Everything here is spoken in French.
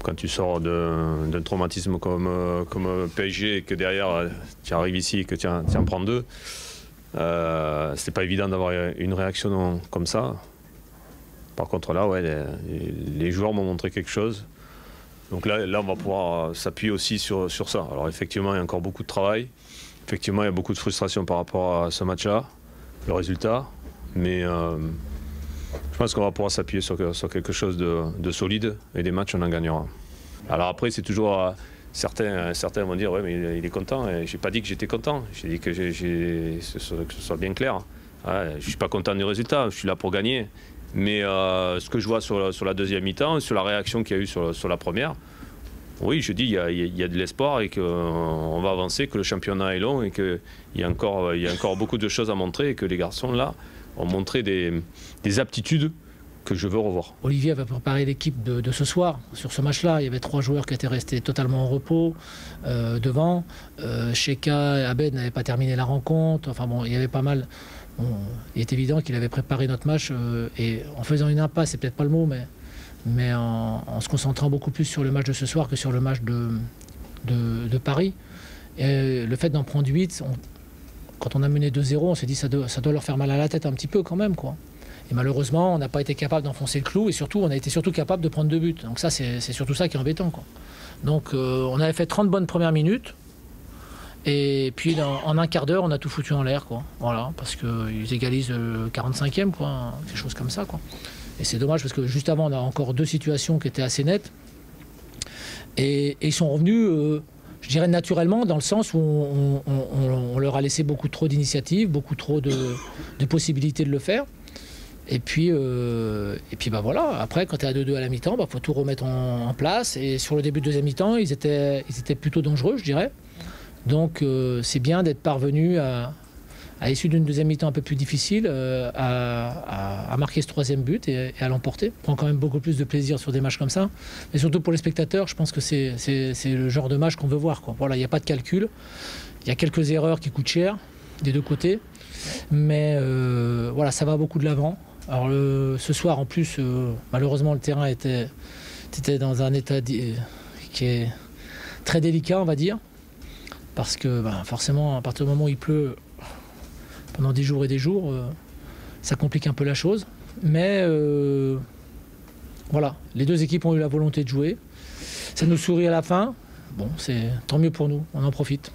quand tu sors d'un traumatisme comme PSG et que derrière tu arrives ici et que tu en prends deux, c'est pas évident d'avoir une réaction comme ça. Par contre là, ouais, les joueurs m'ont montré quelque chose. Donc là on va pouvoir s'appuyer aussi sur ça. Alors effectivement, il y a encore beaucoup de travail. Effectivement, il y a beaucoup de frustration par rapport à ce match-là, le résultat. Mais je pense qu'on va pouvoir s'appuyer sur quelque chose de solide et des matchs, on en gagnera. Alors après, c'est toujours... Certains vont dire, ouais, mais il est content. Et j'ai pas dit que j'étais content. J'ai dit que ce soit bien clair. Ouais, je suis pas content du résultat, je suis là pour gagner. Mais ce que je vois sur la deuxième mi-temps, sur la réaction qu'il y a eu sur la première, oui, je dis il y a de l'espoir et qu'on va avancer, que le championnat est long et qu'il y a encore beaucoup de choses à montrer et que les garçons là ont montré des aptitudes que je veux revoir. Olivier avait préparé l'équipe de ce soir. Sur ce match-là, il y avait 3 joueurs qui étaient restés totalement en repos devant. Cheka et Abed n'avaient pas terminé la rencontre. Enfin bon, il y avait pas mal. Bon, il est évident qu'il avait préparé notre match et en faisant une impasse, c'est peut-être pas le mot, mais en se concentrant beaucoup plus sur le match de ce soir que sur le match de Paris. Et le fait d'en prendre 8, quand on a mené 2-0, on s'est dit ça doit leur faire mal à la tête un petit peu quand même, quoi. Et malheureusement, on n'a pas été capable d'enfoncer le clou et surtout, on a été surtout capable de prendre 2 buts. Donc ça, c'est surtout ça qui est embêtant, quoi. Donc on avait fait 30 bonnes premières minutes et puis en un quart d'heure, on a tout foutu en l'air, quoi. Voilà, parce qu'ils égalisent le 45e, quoi, quelque chose comme ça, quoi. Et c'est dommage parce que juste avant, on a encore 2 situations qui étaient assez nettes. Et ils sont revenus, je dirais naturellement, dans le sens où on leur a laissé beaucoup trop d'initiatives, beaucoup trop de possibilités de le faire. Et puis bah voilà, après quand tu es à 2-2 à la mi-temps, bah, faut tout remettre en place. Et sur le début de deuxième mi-temps, ils étaient plutôt dangereux, je dirais. Donc c'est bien d'être parvenu à l'issue d'une deuxième mi-temps un peu plus difficile, à marquer ce 3e but et à l'emporter. On prend quand même beaucoup plus de plaisir sur des matchs comme ça. Mais surtout pour les spectateurs, je pense que c'est le genre de match qu'on veut voir, quoi. Voilà, il n'y a pas de calcul. Il y a quelques erreurs qui coûtent cher des deux côtés. Mais voilà, ça va beaucoup de l'avant. Alors ce soir en plus, malheureusement le terrain était dans un état qui est très délicat, on va dire. Parce que forcément, à partir du moment où il pleut pendant des jours et des jours, ça complique un peu la chose. Mais voilà, les 2 équipes ont eu la volonté de jouer. Ça nous sourit à la fin. Bon, c'est tant mieux pour nous, on en profite.